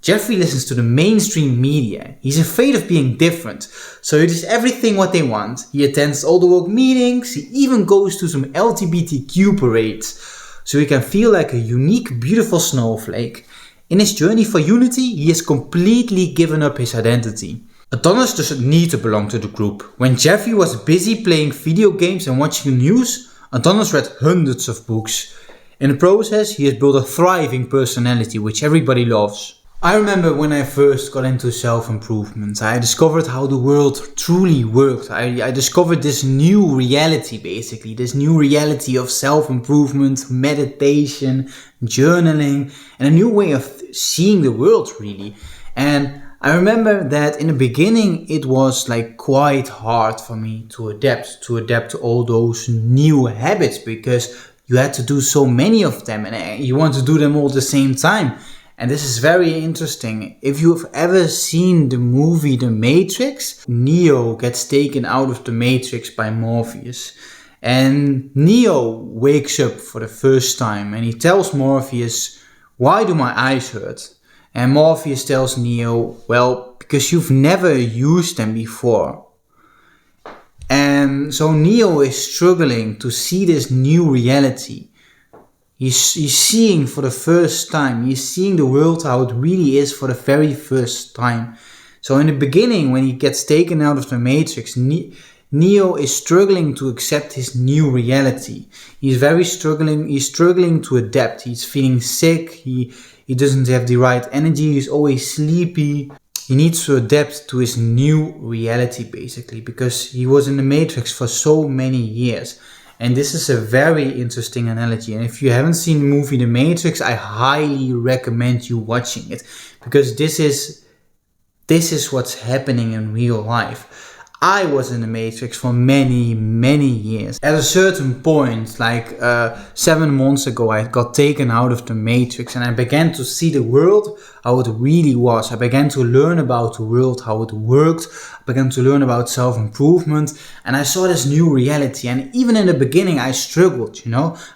Jeffrey listens to the mainstream media. He's afraid of being different, so he does everything what they want. He attends all the work meetings, he even goes to some LGBTQ parades, so he can feel like a unique, beautiful snowflake. In his journey for unity, he has completely given up his identity. Adonis doesn't need to belong to the group. When Jeffrey was busy playing video games and watching the news, Adonis read hundreds of books. In the process, he has built a thriving personality which everybody loves. I remember when I first got into self-improvement, I discovered how the world truly worked. I discovered this new reality basically, this new reality of self-improvement, meditation, journaling, and a new way of seeing the world really. And I remember that in the beginning it was like quite hard for me to adapt to all those new habits, because you had to do so many of them and you want to do them all at the same time. And this is very interesting. If you've ever seen the movie The Matrix, Neo gets taken out of the Matrix by Morpheus. And Neo wakes up for the first time and he tells Morpheus, "Why do my eyes hurt?" And Morpheus tells Neo, "Well, because you've never used them before." And so Neo is struggling to see this new reality. He's seeing for the first time, he's seeing the world how it really is for the very first time. So in the beginning, when he gets taken out of the Matrix, Neo is struggling to accept his new reality. He's struggling to adapt. He's feeling sick, he doesn't have the right energy, he's always sleepy. He needs to adapt to his new reality basically, because he was in the Matrix for so many years. And this is a very interesting analogy. And if you haven't seen the movie The Matrix, I highly recommend you watching it, because this is what's happening in real life. I was in the Matrix for many, many years. At a certain point, like 7 months ago, I got taken out of the Matrix and I began to see the world how it really was. I began to learn about the world, how it worked. I began to learn about self-improvement and I saw this new reality. And even in the beginning, I struggled,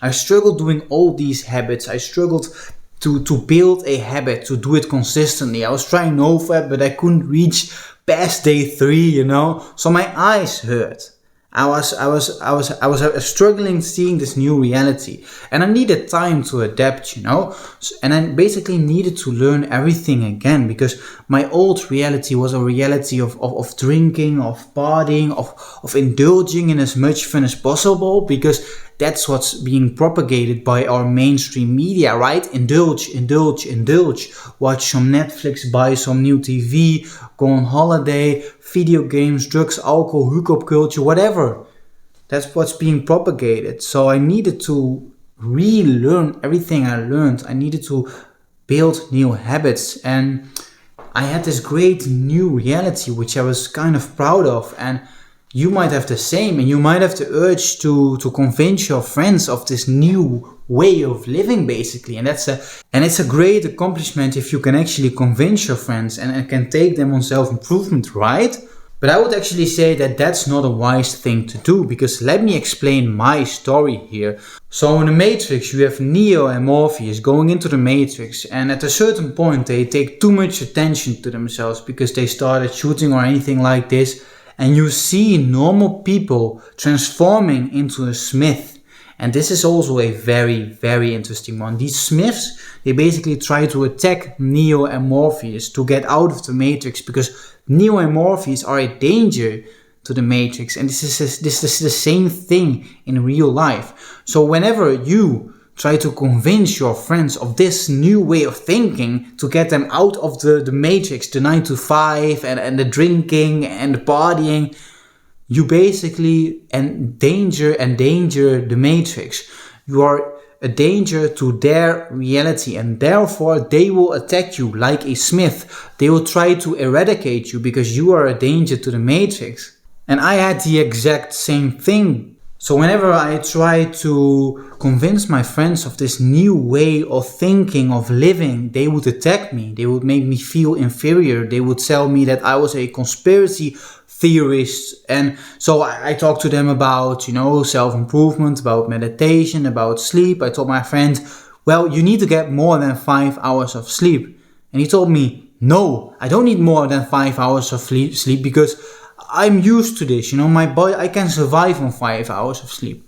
I struggled doing all these habits. I struggled to build a habit, to do it consistently. I was trying NoFap, but I couldn't reach past day 3, so my eyes hurt. I was struggling seeing this new reality, and I needed time to adapt, and I basically needed to learn everything again, because my old reality was a reality of drinking, of partying, of indulging in as much fun as possible, because that's what's being propagated by our mainstream media, right? Indulge, indulge, indulge. Watch some Netflix, buy some new TV, go on holiday, video games, drugs, alcohol, hookup culture, whatever. That's what's being propagated. So I needed to relearn everything I learned. I needed to build new habits. And I had this great new reality, which I was kind of proud of. And you might have the same, and you might have the urge to convince your friends of this new way of living basically. And it's a great accomplishment if you can actually convince your friends and can take them on self-improvement, right? But I would actually say that that's not a wise thing to do, because let me explain my story here. So in the Matrix, you have Neo and Morpheus going into the Matrix, and at a certain point they take too much attention to themselves because they started shooting or anything like this. And you see normal people transforming into a smith. And this is also a very, very interesting one. These smiths, they basically try to attack Neo and Morpheus to get out of the Matrix, because Neo and Morpheus are a danger to the Matrix. And this is the same thing in real life. So whenever you try to convince your friends of this new way of thinking to get them out of the Matrix, the 9 to 5 and the drinking and the partying, you basically endanger the Matrix. You are a danger to their reality, and therefore they will attack you like a smith. They will try to eradicate you because you are a danger to the Matrix. And I had the exact same thing. So whenever I try to convince my friends of this new way of thinking, of living, they would attack me. They would make me feel inferior. They would tell me that I was a conspiracy theorist. And so I talked to them about, self-improvement, about meditation, about sleep. I told my friend, well, you need to get more than 5 hours of sleep. And he told me, no, I don't need more than 5 hours of sleep because I'm used to this. My body, I can survive on 5 hours of sleep.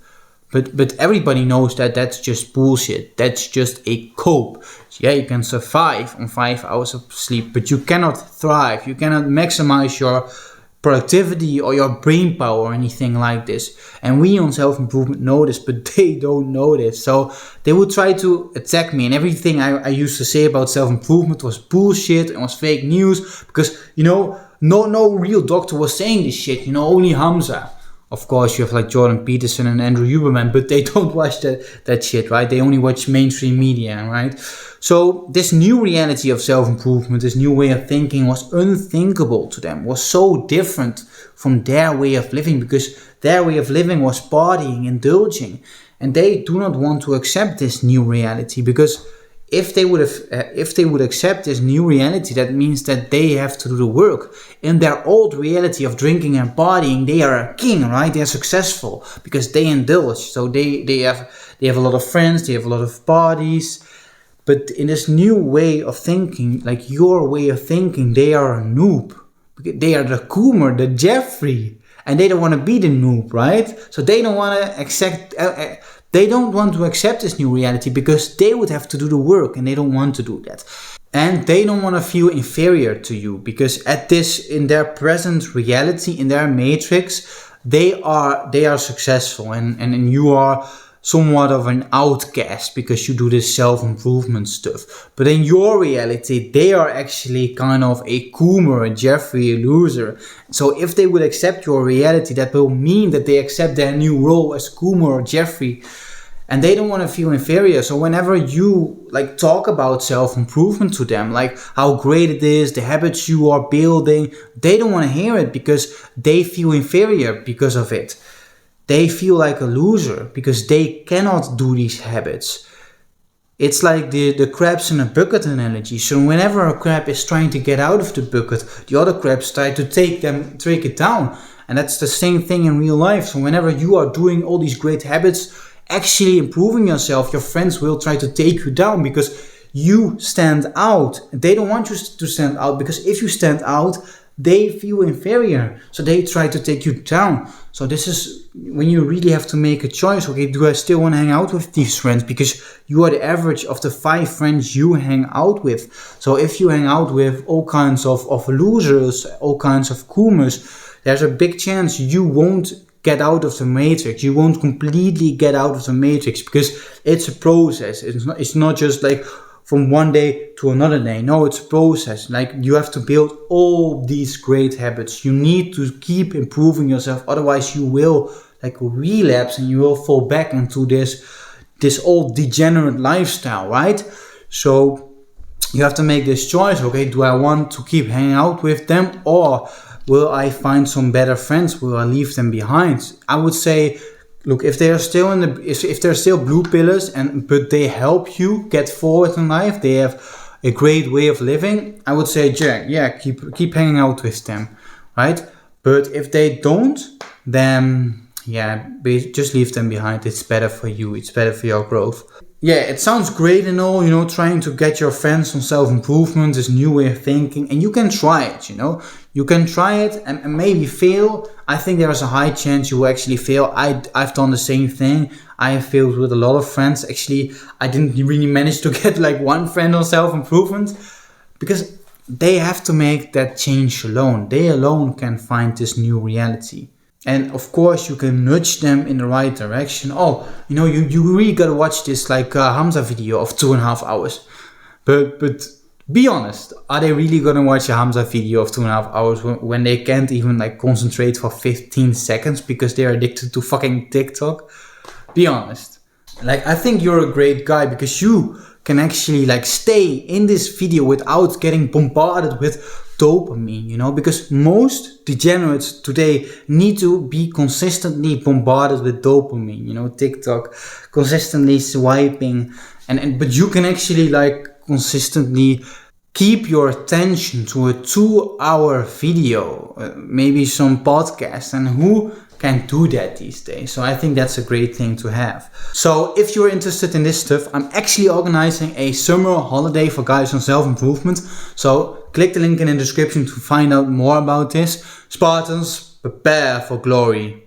But everybody knows that that's just bullshit. That's just a cope. Yeah, you can survive on 5 hours of sleep, but you cannot thrive. You cannot maximize your productivity or your brain power or anything like this. And we on self-improvement know this, but they don't know this. So they would try to attack me, and everything I used to say about self-improvement was bullshit and was fake news because, no real doctor was saying this shit, only Hamza. Of course, you have like Jordan Peterson and Andrew Huberman, but they don't watch that shit, right? They only watch mainstream media, right? So this new reality of self-improvement, this new way of thinking was unthinkable to them, was so different from their way of living because their way of living was partying, indulging. And they do not want to accept this new reality because if they would accept this new reality, that means that they have to do the work. In their old reality of drinking and partying, they are a king, right? They are successful because they indulge. So they have a lot of friends, they have a lot of parties. But in this new way of thinking, like your way of thinking, they are a noob. They are the Coomer, the Jeffrey, and they don't want to be the noob, right? So they don't want to accept. They don't want to accept this new reality because they would have to do the work, and they don't want to do that. And they don't want to feel inferior to you because in their present reality, in their matrix, they are successful, and you are somewhat of an outcast because you do this self-improvement stuff. But in your reality, they are actually kind of a Coomer, a Jeffrey, a loser. So if they would accept your reality, that will mean that they accept their new role as Coomer or Jeffrey. And they don't want to feel inferior. So whenever you talk about self-improvement to them, like how great it is, the habits you are building, they don't want to hear it because they feel inferior because of it. They feel like a loser because they cannot do these habits. It's like the crabs in a bucket analogy. So whenever a crab is trying to get out of the bucket, the other crabs try to take it down. And that's the same thing in real life. So whenever you are doing all these great habits, actually improving yourself, your friends will try to take you down because you stand out. They don't want you to stand out because if you stand out, they feel inferior. So they try to take you down. So this is when you really have to make a choice. Okay, do I still want to hang out with these friends? Because you are the average of the 5 friends you hang out with. So if you hang out with all kinds of losers, all kinds of Coomers, there's a big chance you won't get out of the matrix. You won't completely get out of the matrix because it's a process. It's not just like from one day to another day. No, it's a process. Like you have to build all these great habits. You need to keep improving yourself. Otherwise you will relapse and you will fall back into this old degenerate lifestyle, right? So you have to make this choice. Okay, do I want to keep hanging out with them or will I find some better friends? Will I leave them behind? I would say, look, if they're still if they're still blue pillars but they help you get forward in life, they have a great way of living, I would say, keep hanging out with them, right? But if they don't, then just leave them behind. It's better for you. It's better for your growth. Yeah, it sounds great and all, trying to get your friends on self-improvement, this new way of thinking, and you can try it, You can try it and maybe fail. I think there is a high chance you will actually fail. I've done the same thing. I have failed with a lot of friends. Actually, I didn't really manage to get one friend on self-improvement because they have to make that change alone. They alone can find this new reality. And of course, you can nudge them in the right direction. Oh, you really gotta watch this Hamza video of 2.5 hours. But be honest, are they really gonna watch a Hamza video of 2.5 hours when they can't even concentrate for 15 seconds because they're addicted to fucking TikTok? Be honest. I think you're a great guy because you can actually stay in this video without getting bombarded with dopamine, because most degenerates today need to be consistently bombarded with dopamine, TikTok, consistently swiping, but you can actually consistently keep your attention to a 2-hour video, maybe some podcast, and who can do that these days? So I think that's a great thing to have. So if you're interested in this stuff, I'm actually organizing a summer holiday for guys on self-improvement. So click the link in the description to find out more about this. Spartans, prepare for glory.